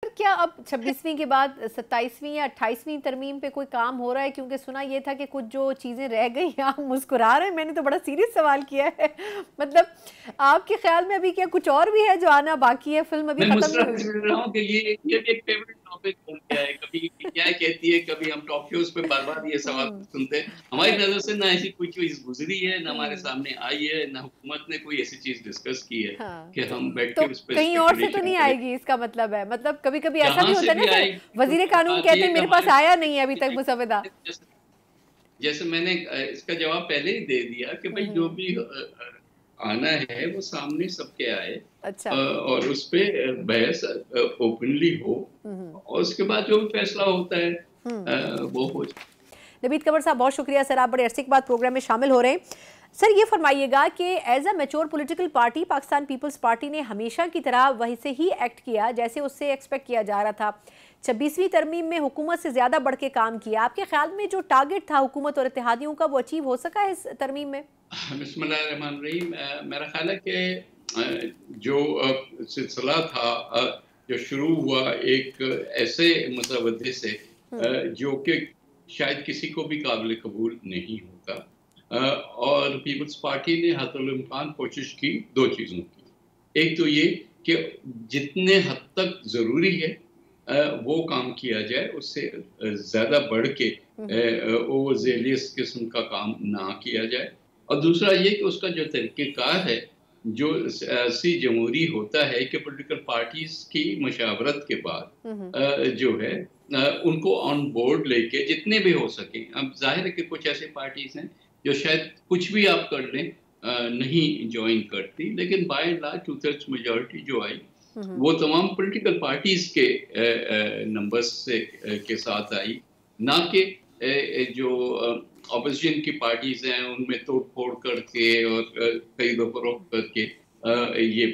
کیا اب 26ویں کے بعد 27ویں یا 28ویں ترمیم پہ کوئی کام ہو رہا ہے؟ کیونکہ سنا یہ تھا کہ کچھ جو چیزیں رہ گئی ہیں، آپ مسکرا رہے ہیں، میں نے تو بڑا سیریس سوال کیا ہے مطلب آپ کے خیال میں ابھی کیا کچھ اور بھی ہے جو آنا باقی ہے؟ فلم ابھی میں ختم نہیں مسرت ہوئی؟ رہا ہوں کہ یہ ایک فیوریٹ ٹاپک بن گیا ہے. کبھی کیا کہتی ہے، کبھی ہم ٹاک شوز پہ بار بار یہ سوال سنتے ہیں. ہماری نظر سے نہ ایسی کوئی چیز گزری ہے، نہ ہمارے سامنے آئی ہے، نہ حکومت نے کوئی ایسی چیز ڈسکس کی ہے ہاں کہ ہم بیٹھ تو کے اس پہ کہیں اور سے تو اسپیکولیشن نہیں کریں. آئے گی، اس کا مطلب ہے مطلب کبھی کبھی ایسا جہاں بھی سے ہوتا ہے بھی نا آئے سر، گی، وزیر قانون بات یہ کہتے ہے ہیں کہ میرے پاس ہمارے آیا نہیں ہے ابھی تک مسودہ. جیسے میں نے اس کا جواب پہلے ہی دے دیا کہ بھئی جو بھی آنا ہے وہ سامنے سب کے آئے اچھا اور اس پہ بحث اوپنلی ہو، اور اس کے بعد جو بھی فیصلہ ہوتا ہے وہ ہو جائے. نبید قمر صاحب بہت شکریہ سر، آپ بڑے عرصے کے بعد پروگرام میں شامل ہو رہے ہیں. سر یہ فرمائیے گا کہ as a mature political party Pakistan Peoples Party نے ہمیشہ کی طرح ویسے ہی ایکٹ کیا جیسے اس سے ایکسپیکٹ کیا جا رہا تھا. 26ویں ترمیم میں حکومت سے زیادہ بڑھ کے کام کیا. آپ کے خیال میں جو ٹارگٹ تھا حکومت اور اتحادیوں کا وہ اچیو ہو سکا ہے اس ترمیم میں؟ بسم اللہ الرحمن الرحیم. میرا خیال ہے کہ جو سلسلہ تھا جو شروع ہوا ایک ایسے مسودے سے جو کہ شاید کسی کو بھی قابل قبول نہیں ہوتا، اور پیپلز پارٹی نے حد الامکان کوشش کی دو چیزوں کی. ایک تو یہ کہ جتنے حد تک ضروری ہے وہ کام کیا جائے، اس سے زیادہ بڑھ کے اوور زیلیس قسم کا کام نہ کیا جائے. اور دوسرا یہ کہ اس کا جو طریقہ کار ہے، جو سیاسی جمہوری ہوتا ہے کہ پولیٹیکل پارٹیز کی مشاورت کے بعد جو ہے ان کو آن بورڈ لے کے جتنے بھی ہو سکیں. اب ظاہر ہے کہ کچھ ایسے پارٹیز ہیں جو شاید کچھ بھی آپ کر لیں نہیں جوائن کرتی، لیکن بائی اینڈ لارج 2/3 میجورٹی جو آئی وہ تمام پولیٹیکل پارٹیز کے نمبرز کے ساتھ آئی، نہ کہ جو اپوزیشن کی پارٹیز ہیں ان میں توڑ پھوڑ کر کے اور خرید و فروخت کر کے یہ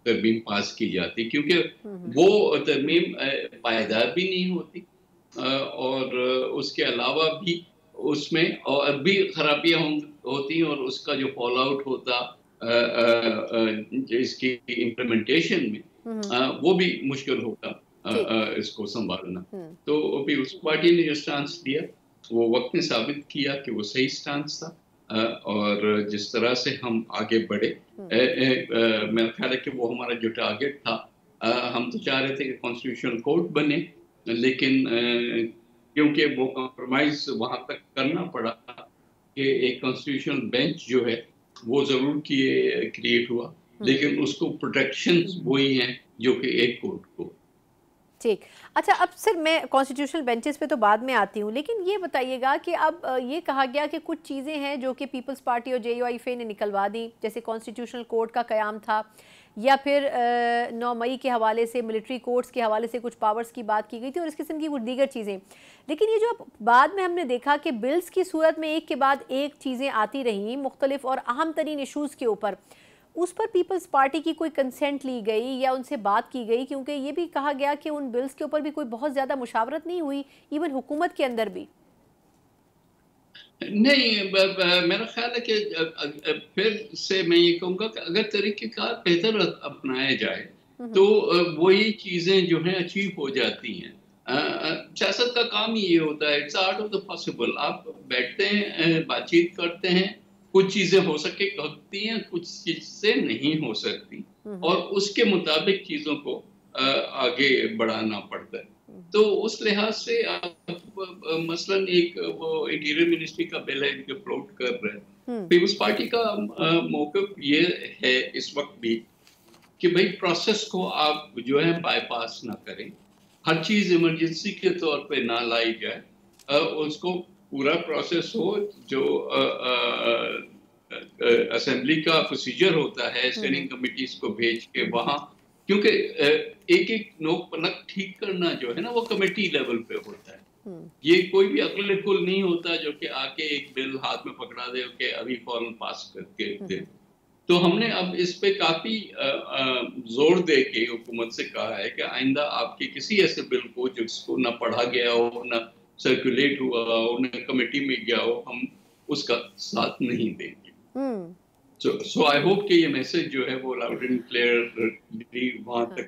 ترمیم پاس کی جاتی، کیونکہ وہ ترمیم پائیدار بھی نہیں ہوتی اور اس کے علاوہ بھی اس میں اور بھی خرابیاں ہوتی ہیں، اور اس کا جو فال آؤٹ ہوتا اس کی امپلیمنٹیشن میں وہ بھی مشکل ہوتا اس کو سنبھالنا. تو پیپلز پارٹی نے جو سٹانس لیا وہ وقت نے ثابت کیا کہ وہ صحیح سٹانس تھا، اور جس طرح سے ہم آگے بڑھے میرا خیال ہے کہ وہ ہمارا جو ٹارگٹ تھا، ہم تو چاہ رہے تھے کہ کانسٹیٹیوشنل کورٹ بنے، لیکن کیونکہ وہ کمپرومائز وہاں تک کرنا پڑا کہ ایک کانسٹیٹیوشنل بینچ جو ہے وہ ضرور کریٹ ہوا، لیکن اس کو پروٹیکشنز وہی ہیں جو کہ ایک کورٹ کو. ٹھیک. اچھا اب سر میں کانسٹیٹیوشنل بینچز پہ تو بعد میں آتی ہوں، لیکن یہ بتائیے گا کہ اب یہ کہا گیا کہ کچھ چیزیں ہیں جو کہ پیپلز پارٹی اور جے یو آئی فے نے نکلوا دی، جیسے کانسٹیٹیوشنل کورٹ کا قیام تھا، یا پھر 9 مئی کے حوالے سے ملٹری کورٹس کے حوالے سے کچھ پاورز کی بات کی گئی تھی اور اس قسم کی کچھ دیگر چیزیں. لیکن یہ جو بعد میں ہم نے دیکھا کہ بلز کی صورت میں ایک کے بعد ایک چیزیں آتی رہیں مختلف اور اہم ترین ایشوز کے اوپر، اس پر پیپلز پارٹی کی کوئی کنسنٹ لی گئی یا ان سے بات کی گئی؟ کیونکہ یہ بھی کہا گیا کہ ان بلز کے اوپر بھی کوئی بہت زیادہ مشاورت نہیں ہوئی، ایون حکومت کے اندر بھی. نہیں، میرا خیال ہے کہ پھر سے میں یہ کہوں گا کہ اگر طریقہ کار بہتر اپنایا جائے تو وہی چیزیں جو ہیں اچیو ہو جاتی ہیں. سیاست کا کام ہی یہ ہوتا ہے، it's art of the possible. آپ بیٹھتے ہیں، بات چیت کرتے ہیں، کچھ چیزیں ہوتی ہیں، کچھ چیزیں نہیں ہو سکتی، اور اس کے مطابق چیزوں کو آگے بڑھانا پڑتا ہے. تو اس لحاظ سے مثلاً ایک وہ انٹیریئر منسٹری کا بل ہے جو فلوٹ کر رہے ہیں، پیپلز پارٹی کا موقف یہ ہے اس وقت بھی کہ بھئی پروسیس کو آپ جو ہے بائی پاس نہ کریں، ہر چیز ایمرجنسی کے طور پہ نہ لائی جائے، اس کو پورا پروسیس ہو جو اسمبلی کا پروسیجر ہوتا ہے، اسٹینڈنگ کمیٹیز کو بھیج کے وہاں، کیونکہ ایک ایک نوک پلک ٹھیک کرنا جو ہے نا وہ کمیٹی لیول پہ ہوتا ہے. یہ کوئی بھی عقل کل نہیں ہوتا جو کہ آ کے ایک بل ہاتھ میں پکڑا دے کہ ابھی فوراً پاس کر کے دے. تو ہم نے اب اس پہ کافی زور دے کے حکومت سے کہا ہے کہ آئندہ آپ کے کسی ایسے بل کو جس کو نہ پڑھا گیا ہو، نہ سرکولیٹ ہوا ہو، نہ کمیٹی میں گیا ہو، ہم اس کا ساتھ نہیں دیں گے. سو آئی ہوپ کہ یہ میسج جو ہے وہ لاؤڈ اینڈ کلیئر وہاں تک